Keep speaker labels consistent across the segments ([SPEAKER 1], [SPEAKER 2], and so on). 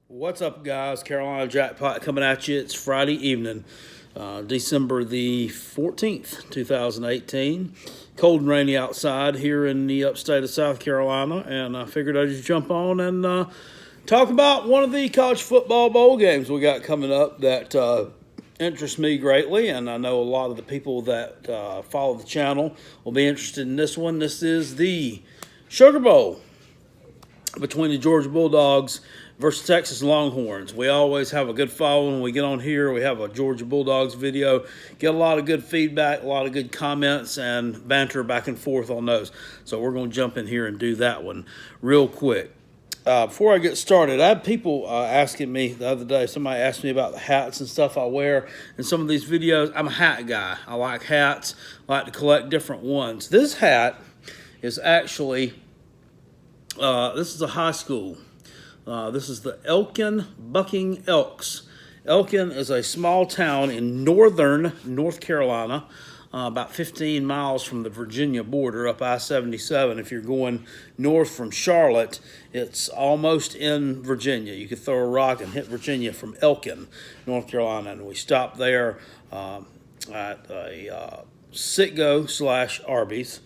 [SPEAKER 1] What's up, guys? Carolina Jackpot coming at you. It's Friday evening, December the 14th, 2018. Cold and rainy outside here in the upstate of South Carolina, and I figured I'd just jump on and talk about one of the college football bowl games we got coming up that interests me greatly, and I know a lot of the people that follow the channel will be interested in this one. This is the Sugar Bowl between the Georgia Bulldogs versus Texas Longhorns. We always have a good following when we get on here. We have a Georgia Bulldogs video, get a lot of good feedback, a lot of good comments, and banter back and forth on those. So we're going to jump in here and do that one real quick. Before I get started, I had people asking me the other day, somebody asked me about the hats and stuff I wear in some of these videos. I'm a hat guy. I like hats. I like to collect different ones. This hat is actually, this is a high school. This is the Elkin Bucking Elks. Elkin is a small town in northern North Carolina, about 15 miles from the Virginia border up I-77. If you're going north from Charlotte, it's almost in Virginia. You could throw a rock and hit Virginia from Elkin, North Carolina. And we stopped there at a Citgo/Arby's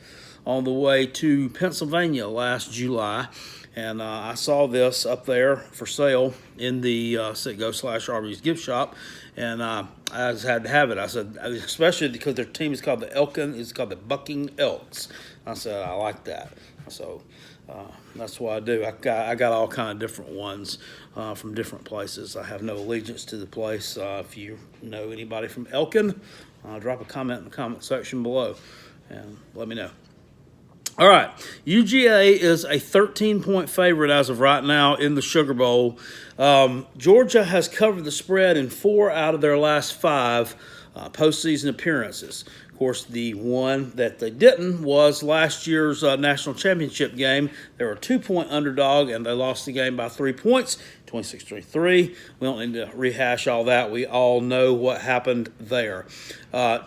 [SPEAKER 1] on the way to Pennsylvania last July. And I saw this up there for sale in the Citgo/Arby's gift shop, and I just had to have it. I said, especially because their team is called the Elkin, it's called the Bucking Elks. I said, I like that. So that's what I do. I got all kind of different ones from different places. I have no allegiance to the place. If you know anybody from Elkin, drop a comment in the comment section below and let me know. All right, UGA is a 13-point favorite as of right now in the Sugar Bowl. Georgia has covered the spread in 4 out of their last 5 postseason appearances. Of course, the one that they didn't was last year's national championship game. They were a 2-point underdog, and they lost the game by 3 points, 26-23. We don't need to rehash all that. We all know what happened there.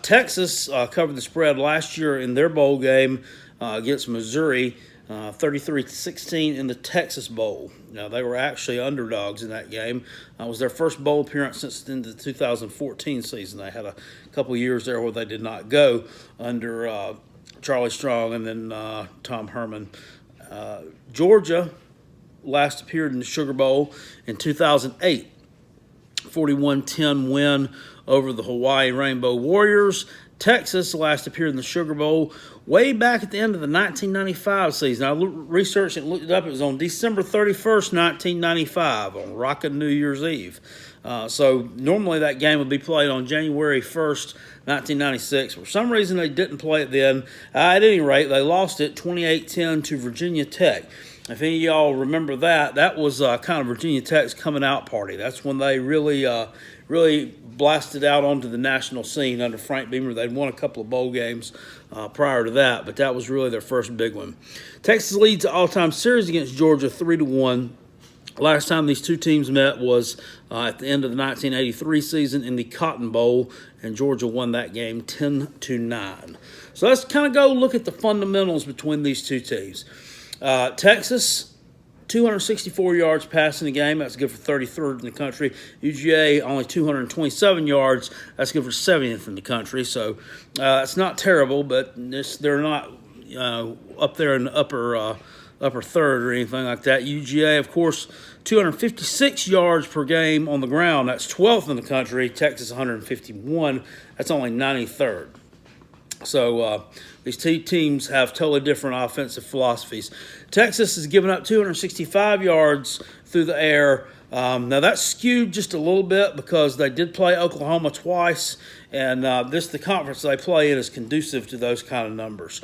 [SPEAKER 1] Texas covered the spread last year in their bowl game against Missouri, 33-16 in the Texas Bowl. Now, they were actually underdogs in that game. It was their first bowl appearance since the 2014 season. They had a couple years there where they did not go under Charlie Strong and then Tom Herman. Georgia last appeared in the Sugar Bowl in 2008. 41-10 win over the Hawaii Rainbow Warriors. Texas last appeared in the Sugar Bowl way back at the end of the 1995 season. I researched it and looked it up. It was on December 31st, 1995, on Rockin' New Year's Eve. So normally that game would be played on January 1st, 1996. For some reason, they didn't play it then. At any rate, they lost it 28-10 to Virginia Tech. If any of y'all remember that, that was kind of Virginia Tech's coming out party. That's when they really blasted out onto the national scene under Frank Beamer. They'd won a couple of bowl games prior to that, but that was really their first big one. Texas leads the all-time series against Georgia 3-1. Last time these two teams met was at the end of the 1983 season in the Cotton Bowl, and Georgia won that game 10-9. So let's kind of go look at the fundamentals between these two teams. Texas, 264 yards passing the game. That's good for 33rd in the country. UGA, only 227 yards. That's good for 70th in the country. So it's not terrible, but they're not up there in the upper third or anything like that. UGA, of course, 256 yards per game on the ground. That's 12th in the country. Texas, 151. That's only 93rd. So these two teams have totally different offensive philosophies. Texas has given up 265 yards through the air. Now, that's skewed just a little bit because they did play Oklahoma twice, and the conference they play in is conducive to those kind of numbers.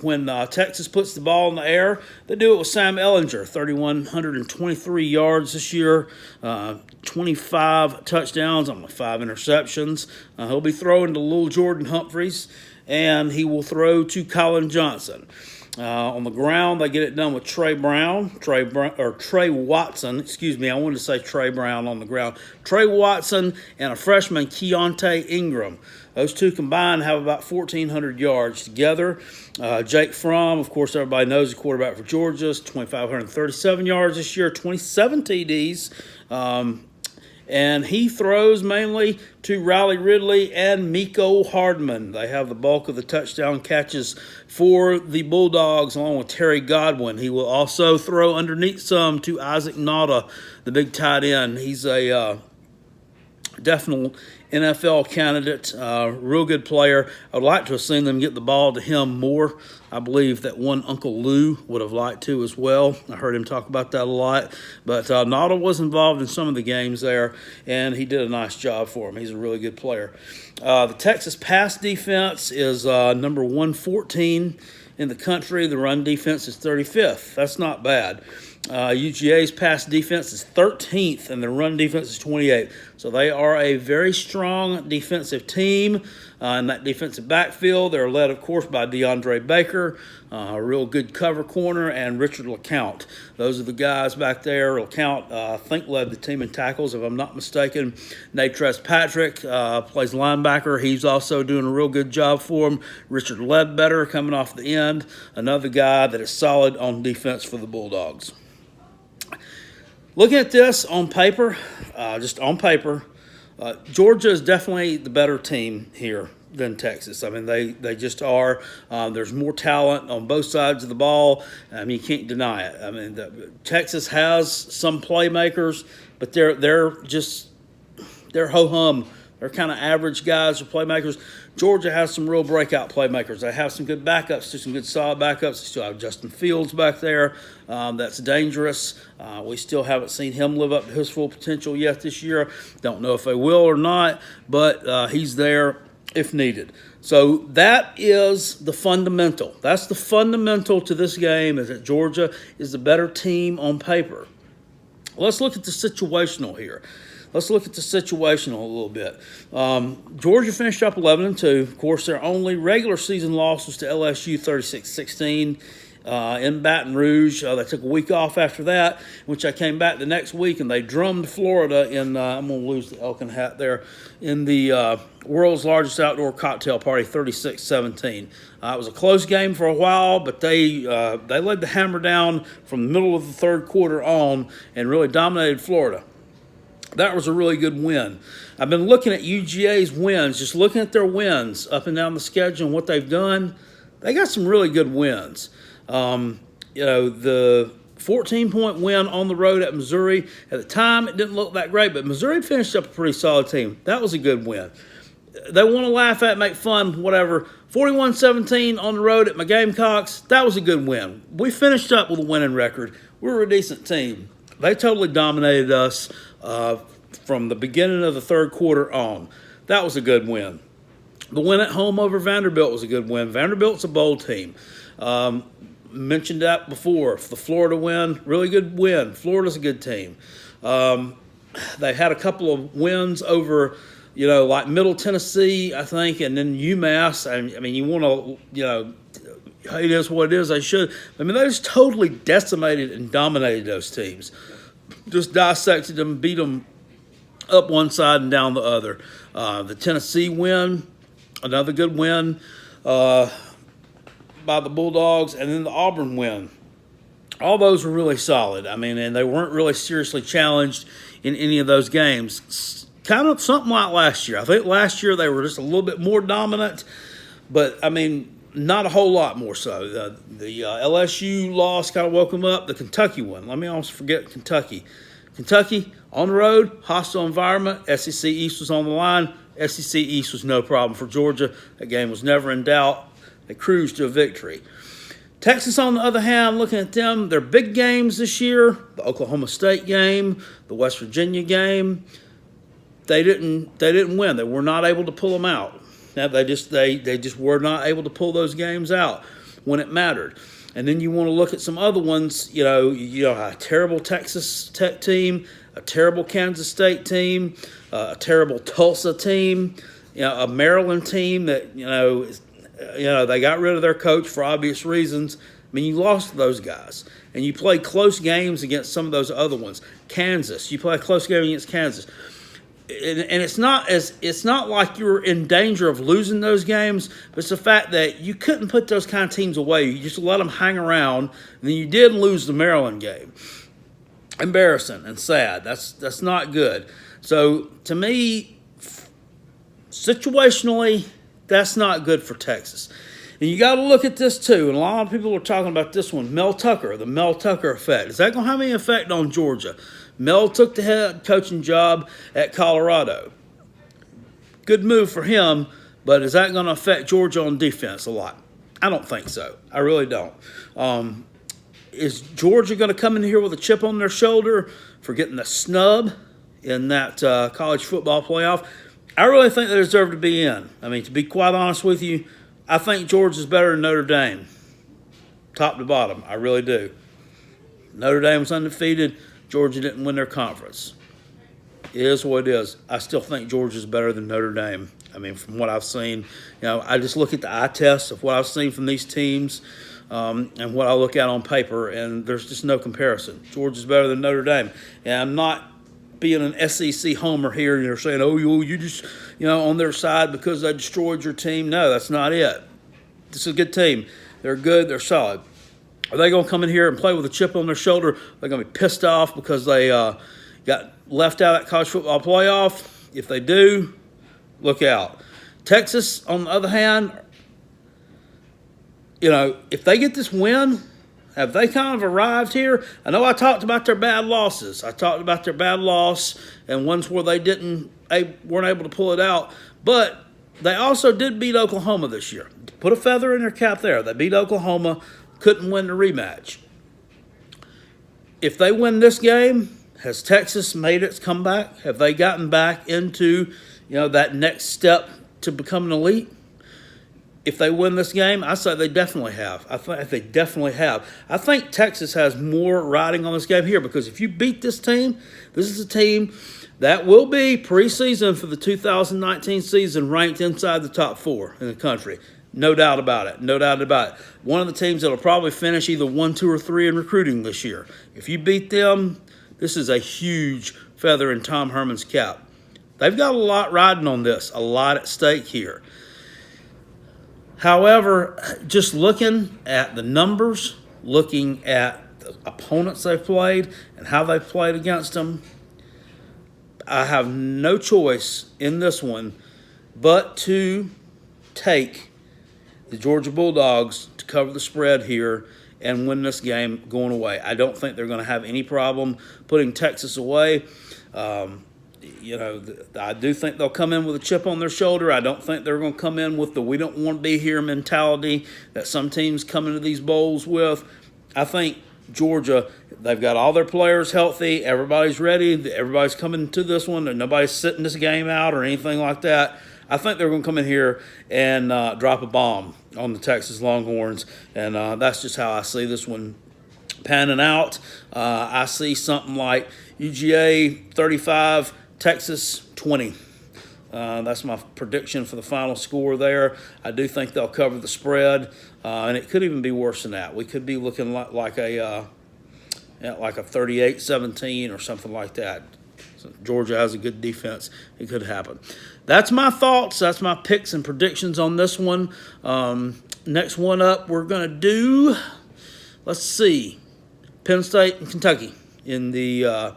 [SPEAKER 1] When Texas puts the ball in the air, they do it with Sam Ehlinger, 3,123 yards this year, 25 touchdowns, only 5 interceptions. He'll be throwing to little Jordan Humphreys, and he will throw to Colin Johnson. On the ground, they get it done with Trey Watson. Excuse me, I wanted to say Trey Brown on the ground. Trey Watson and a freshman, Keontae Ingram. Those two combined have about 1,400 yards together. Jake Fromm, of course, everybody knows the quarterback for Georgia, 2,537 yards this year, 27 TDs. And he throws mainly to Riley Ridley and Miko Hardman. They have the bulk of the touchdown catches for the Bulldogs, along with Terry Godwin. He will also throw underneath some to Isaac Nauta, the big tight end. He's a definite NFL candidate, real good player. I would like to have seen them get the ball to him more. I believe that one Uncle Lou would have liked to as well. I heard him talk about that a lot. But Nauta was involved in some of the games there, and he did a nice job for him. He's a really good player. The Texas pass defense is number 114 in the country. The run defense is 35th. That's not bad. UGA's pass defense is 13th, and the run defense is 28th. So they are a very strong defensive team in that defensive backfield. They're led, of course, by DeAndre Baker, a real good cover corner, and Richard LeCount. Those are the guys back there. LeCount, I think, led the team in tackles, if I'm not mistaken. Natrez Patrick plays linebacker. He's also doing a real good job for him. Richard Ledbetter coming off the end, another guy that is solid on defense for the Bulldogs. Looking at this on paper, Georgia is definitely the better team here than Texas. I mean, they just are. There's more talent on both sides of the ball. I mean, you can't deny it. I mean, Texas has some playmakers, but they're ho-hum. They're kind of average guys or playmakers. Georgia has some real breakout playmakers. They have some good backups, some good solid backups. They still have Justin Fields back there. That's dangerous. We still haven't seen him live up to his full potential yet this year. Don't know if they will or not, but he's there if needed. So that is the fundamental. That's the fundamental to this game, is that Georgia is the better team on paper. Let's look at the situational here. Let's look at the situational a little bit. Georgia finished up 11-2. Of course, their only regular season loss was to LSU 36-16 in Baton Rouge. They took a week off after that, which I came back the next week, and they drummed Florida in, I'm going to lose the Elkin hat there, in the world's largest outdoor cocktail party, 36-17. It was a close game for a while, but they laid the hammer down from the middle of the third quarter on and really dominated Florida. That was a really good win. I've been looking at UGA's wins, just looking at their wins up and down the schedule and what they've done. They got some really good wins. The 14-point win on the road at Missouri, at the time it didn't look that great, but Missouri finished up a pretty solid team. That was a good win. They want to laugh at, make fun, whatever. 41-17 on the road at my Gamecocks, that was a good win. We finished up with a winning record. We were a decent team. They totally dominated us from the beginning of the third quarter on. That was a good win. The win at home over Vanderbilt was a good win. Vanderbilt's a bowl team. Mentioned that before. The Florida win, really good win. Florida's a good team. They had a couple of wins over, like Middle Tennessee, I think, and then UMass. I mean, you want to, it is what it is. They should. I mean, they just totally decimated and dominated those teams. Just dissected them, beat them up one side and down the other. The Tennessee win, another good win by the Bulldogs, and then the Auburn win. All those were really solid. I mean, and they weren't really seriously challenged in any of those games. Kind of something like last year. I think last year they were just a little bit more dominant, but, I mean, not a whole lot more so. The LSU loss kind of woke them up. The Kentucky one. Let me almost forget Kentucky. Kentucky, on the road, hostile environment. SEC East was on the line. SEC East was no problem for Georgia. That game was never in doubt. They cruised to a victory. Texas, on the other hand, looking at them, their big games this year, the Oklahoma State game, the West Virginia game, they didn't win. They were not able to pull them out. Now, they just were not able to pull those games out when it mattered. And then you want to look at some other ones, a terrible Texas Tech team, a terrible Kansas State team, a terrible Tulsa team, a Maryland team that, they got rid of their coach for obvious reasons. I mean, you lost to those guys, and you played close games against some of those other ones. Kansas, you play a close game against Kansas, and it's not like you're in danger of losing those games, but it's the fact that you couldn't put those kind of teams away. You just let them hang around, and then you did lose the Maryland game. Embarrassing and sad. That's not good. So to me, situationally, that's not good for Texas. And you got to look at this too, and a lot of people are talking about this one, Mel Tucker, the Mel Tucker effect. Is that going to have any effect on Georgia? Mel took the head coaching job at Colorado. Good move for him, but is that going to affect Georgia on defense a lot? I don't think so. I really don't. Is Georgia going to come in here with a chip on their shoulder for getting the snub in that college football playoff? I really think they deserve to be in. I mean, to be quite honest with you, I think Georgia's better than Notre Dame, top to bottom. I really do. Notre Dame was undefeated. Georgia didn't win their conference. It is what it is. I still think Georgia's better than Notre Dame. I mean, from what I've seen, I just look at the eye test of what I've seen from these teams and what I look at on paper, and there's just no comparison. Georgia's better than Notre Dame. And I'm not being an SEC homer here, and you're saying, oh, you just, on their side because they destroyed your team. No, that's not it. This is a good team. They're good. They're solid. Are they going to come in here and play with a chip on their shoulder? They're going to be pissed off because they got left out of that college football playoff. If they do, look out. Texas, on the other hand, if they get this win, have they kind of arrived here? I know I talked about their bad losses. I talked about their bad loss and ones where they weren't able to pull it out. But they also did beat Oklahoma this year. Put a feather in their cap there. They beat Oklahoma, couldn't win the rematch. If they win this game, has Texas made its comeback? Have they gotten back into that next step to become an elite? If they win this game, I say they definitely have. I think they definitely have. I think Texas has more riding on this game here because if you beat this team, this is a team that will be preseason for the 2019 season ranked inside the top 4 in the country. No doubt about it. No doubt about it. One of the teams that will probably finish either 1, 2, or 3 in recruiting this year. If you beat them, this is a huge feather in Tom Herman's cap. They've got a lot riding on this, a lot at stake here. However, just looking at the numbers, looking at the opponents they've played and how they've played against them, I have no choice in this one but to take the Georgia Bulldogs to cover the spread here and win this game going away. I don't think they're going to have any problem putting Texas away. I do think they'll come in with a chip on their shoulder. I don't think they're going to come in with the we don't want to be here mentality that some teams come into these bowls with. I think Georgia, they've got all their players healthy. Everybody's ready. Everybody's coming to this one. And nobody's sitting this game out or anything like that. I think they're going to come in here and drop a bomb on the Texas Longhorns. And that's just how I see this one panning out. I see something like UGA 35, Texas 20. That's my prediction for the final score there. I do think they'll cover the spread, and it could even be worse than that. We could be looking like a 38-17 or something like that. So Georgia has a good defense. It could happen. That's my thoughts. That's my picks and predictions on this one. Next one up, we're going to do, let's see, Penn State and Kentucky in the,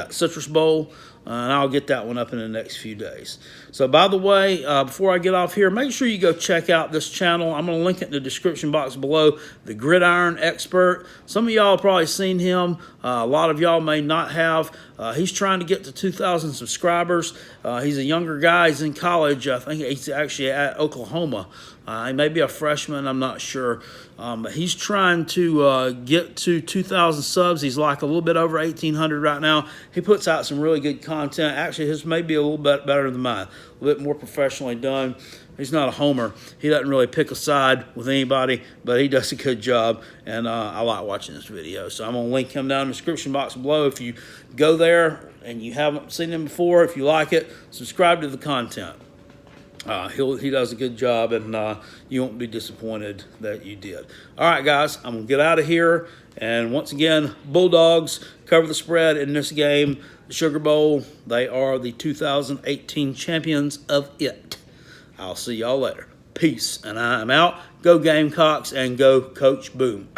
[SPEAKER 1] Citrus Bowl. And I'll get that one up in the next few days. So, by the way, before I get off here, make sure you go check out this channel. I'm going to link it in the description box below. The Gridiron Expert. Some of y'all have probably seen him. A lot of y'all may not have. He's trying to get to 2,000 subscribers. He's a younger guy. He's in college. I think he's actually at Oklahoma. He may be a freshman. I'm not sure. But he's trying to get to 2,000 subs. He's like a little bit over 1,800 right now. He puts out some really good content. Actually, his may be a little bit better than mine. A little bit more professionally done. He's not a homer. He doesn't really pick a side with anybody, but he does a good job, and I like watching this video. So I'm going to link him down in the description box below. If you go there and you haven't seen him before, if you like it, subscribe to the content. He does a good job, and you won't be disappointed that you did. All right, guys, I'm going to get out of here. And once again, Bulldogs cover the spread in this game. The Sugar Bowl, they are the 2018 champions of it. I'll see y'all later. Peace, and I'm out. Go Gamecocks and go Coach Boom.